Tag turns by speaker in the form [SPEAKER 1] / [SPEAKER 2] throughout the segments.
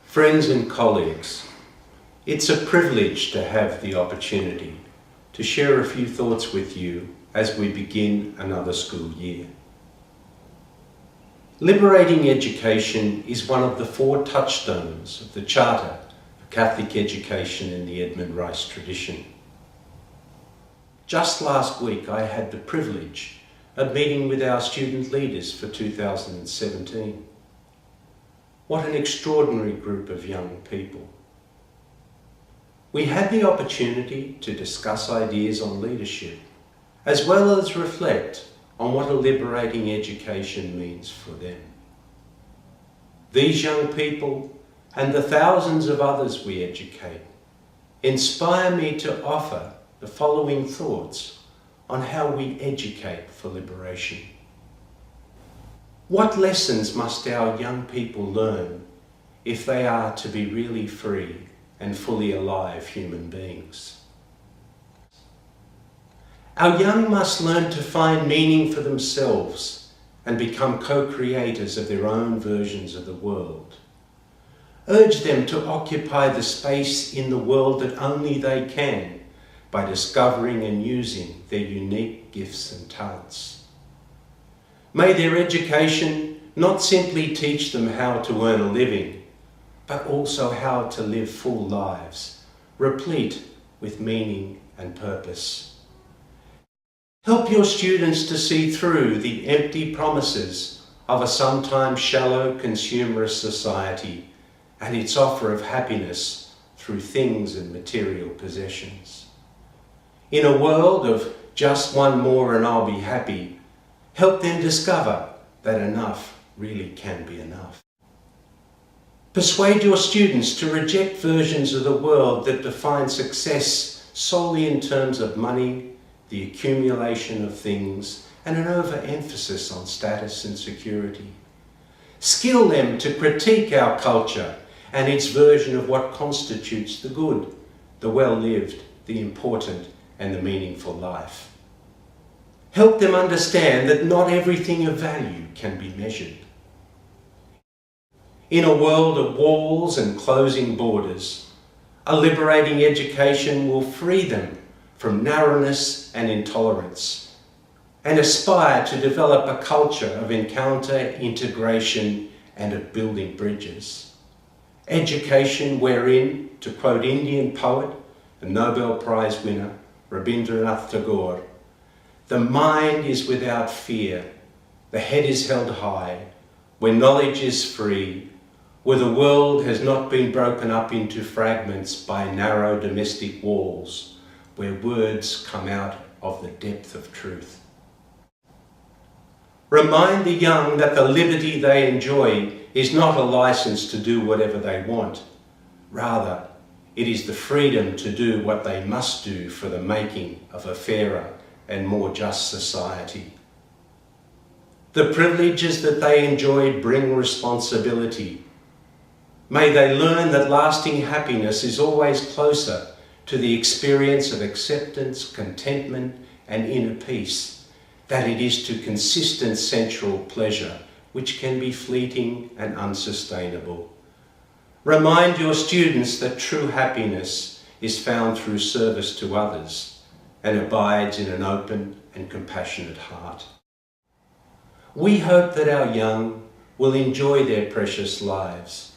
[SPEAKER 1] Friends and colleagues, it's a privilege to have the opportunity to share a few thoughts with you as we begin another school year. Liberating education is one of the 4 touchstones of the Charter for Catholic Education in the Edmund Rice tradition. Just last week I had the privilege of meeting with our student leaders for 2017. What an extraordinary group of young people. We had the opportunity to discuss ideas on leadership, as well as reflect on what a liberating education means for them. These young people, and the thousands of others we educate, inspire me to offer the following thoughts on how we educate for liberation. What lessons must our young people learn if they are to be really free and fully alive human beings? Our young must learn to find meaning for themselves and become co-creators of their own versions of the world. Urge them to occupy the space in the world that only they can by discovering and using their unique gifts and talents. May their education not simply teach them how to earn a living, but also how to live full lives, replete with meaning and purpose. Help your students to see through the empty promises of a sometimes shallow consumerist society and its offer of happiness through things and material possessions. In a world of just one more and I'll be happy, help them discover that enough really can be enough. Persuade your students to reject versions of the world that define success solely in terms of money, the accumulation of things, and an overemphasis on status and security. Skill them to critique our culture and its version of what constitutes the good, the well-lived, the important, and the meaningful life. Help them understand that not everything of value can be measured. In a world of walls and closing borders, a liberating education will free them from narrowness and intolerance and aspire to develop a culture of encounter, integration, and of building bridges. Education wherein, to quote Indian poet and Nobel Prize winner Rabindranath Tagore, the mind is without fear, the head is held high, where knowledge is free, where the world has not been broken up into fragments by narrow domestic walls, where words come out of the depth of truth. Remind the young that the liberty they enjoy is not a license to do whatever they want. Rather, it is the freedom to do what they must do for the making of a fairer and more just society. The privileges that they enjoy bring responsibility. May they learn that lasting happiness is always closer to the experience of acceptance, contentment, and inner peace than it is to consistent sensual pleasure, which can be fleeting and unsustainable. Remind your students that true happiness is found through service to others and abides in an open and compassionate heart. We hope that our young will enjoy their precious lives,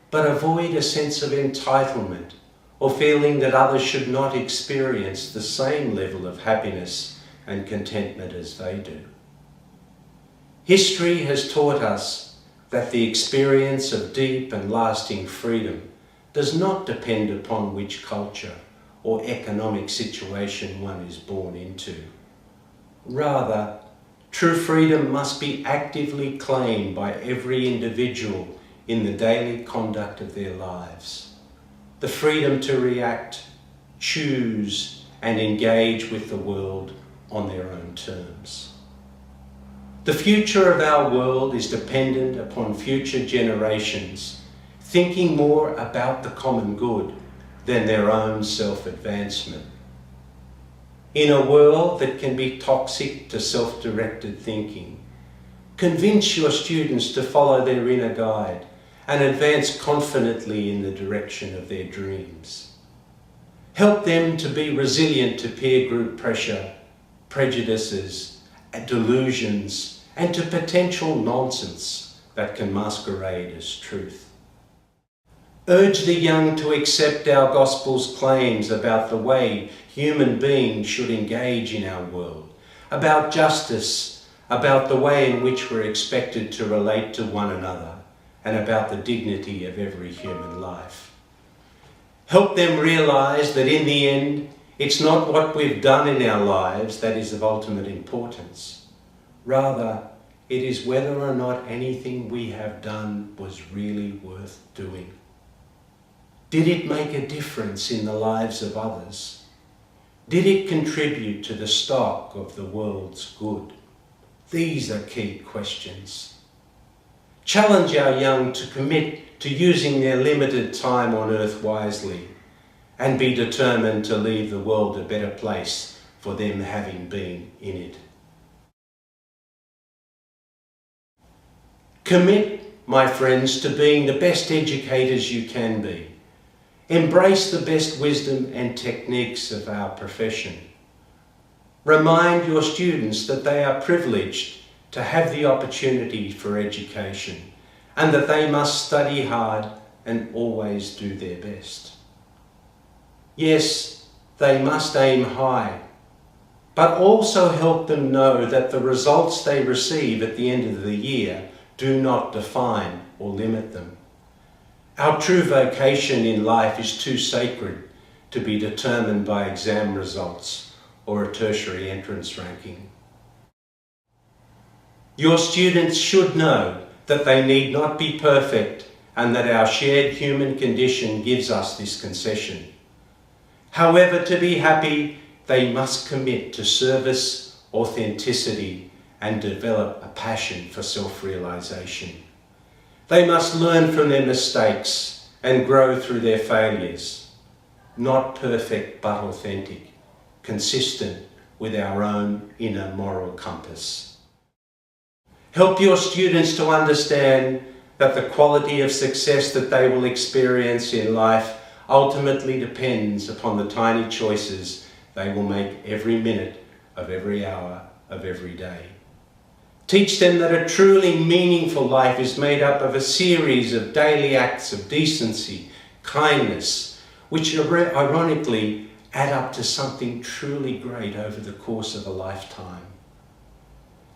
[SPEAKER 1] but avoid a sense of entitlement or feeling that others should not experience the same level of happiness and contentment as they do. History has taught us that the experience of deep and lasting freedom does not depend upon which culture or economic situation one is born into. Rather, true freedom must be actively claimed by every individual in the daily conduct of their lives. The freedom to react, choose, and engage with the world on their own terms. The future of our world is dependent upon future generations thinking more about the common good than their own self-advancement. In a world that can be toxic to self-directed thinking, convince your students to follow their inner guide and advance confidently in the direction of their dreams. Help them to be resilient to peer group pressure, prejudices, delusions, and to potential nonsense that can masquerade as truth. Urge the young to accept our gospel's claims about the way human beings should engage in our world, about justice, about the way in which we're expected to relate to one another, and about the dignity of every human life. Help them realise that in the end, it's not what we've done in our lives that is of ultimate importance. Rather, it is whether or not anything we have done was really worth doing. Did it make a difference in the lives of others? Did it contribute to the stock of the world's good? These are key questions. Challenge our young to commit to using their limited time on earth wisely and be determined to leave the world a better place for them having been in it. Commit, my friends, to being the best educators you can be. Embrace the best wisdom and techniques of our profession. Remind your students that they are privileged to have the opportunity for education and that they must study hard and always do their best. Yes, they must aim high, but also help them know that the results they receive at the end of the year do not define or limit them. Our true vocation in life is too sacred to be determined by exam results or a tertiary entrance ranking. Your students should know that they need not be perfect and that our shared human condition gives us this concession. However, to be happy, they must commit to service, authenticity, and develop a passion for self-realisation. They must learn from their mistakes and grow through their failures. Not perfect, but authentic, consistent with our own inner moral compass. Help your students to understand that the quality of success that they will experience in life ultimately depends upon the tiny choices they will make every minute of every hour of every day. Teach them that a truly meaningful life is made up of a series of daily acts of decency, kindness, which ironically add up to something truly great over the course of a lifetime.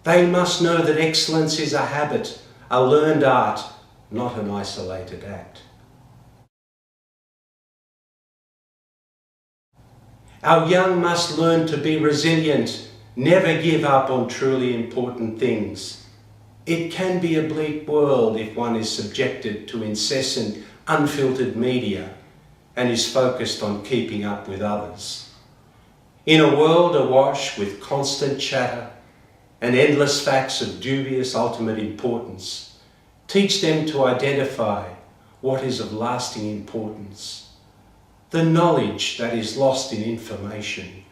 [SPEAKER 1] They must know that excellence is a habit, a learned art, not an isolated act. Our young must learn to be resilient, never give up on truly important things. It can be a bleak world if one is subjected to incessant, unfiltered media and is focused on keeping up with others. In a world awash with constant chatter and endless facts of dubious ultimate importance, teach them to identify what is of lasting importance, the knowledge that is lost in information,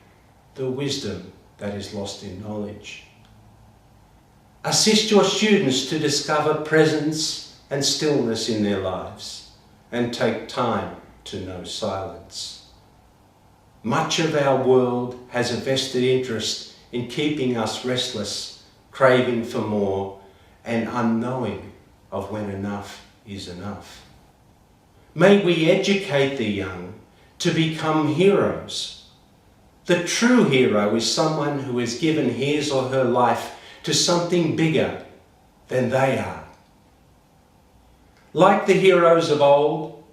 [SPEAKER 1] the wisdom that is lost in knowledge. Assist your students to discover presence and stillness in their lives and take time to know silence. Much of our world has a vested interest in keeping us restless, craving for more, and unknowing of when enough is enough. May we educate the young to become heroes. The true hero is someone who has given his or her life to something bigger than they are. Like the heroes of old,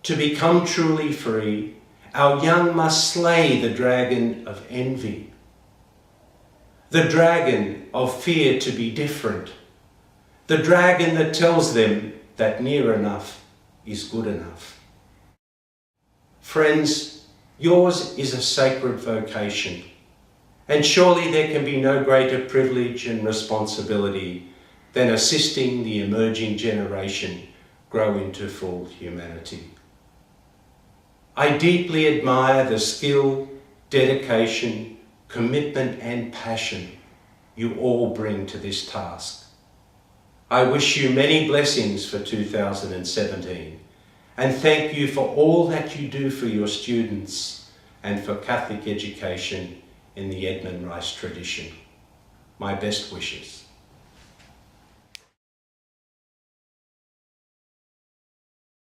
[SPEAKER 1] to become truly free, our young must slay the dragon of envy, the dragon of fear to be different, the dragon that tells them that near enough is good enough. Friends, yours is a sacred vocation, and surely there can be no greater privilege and responsibility than assisting the emerging generation grow into full humanity. I deeply admire the skill, dedication, commitment and passion you all bring to this task. I wish you many blessings for 2017 and thank you for all that you do for your students and for Catholic education in the Edmund Rice tradition. My best wishes.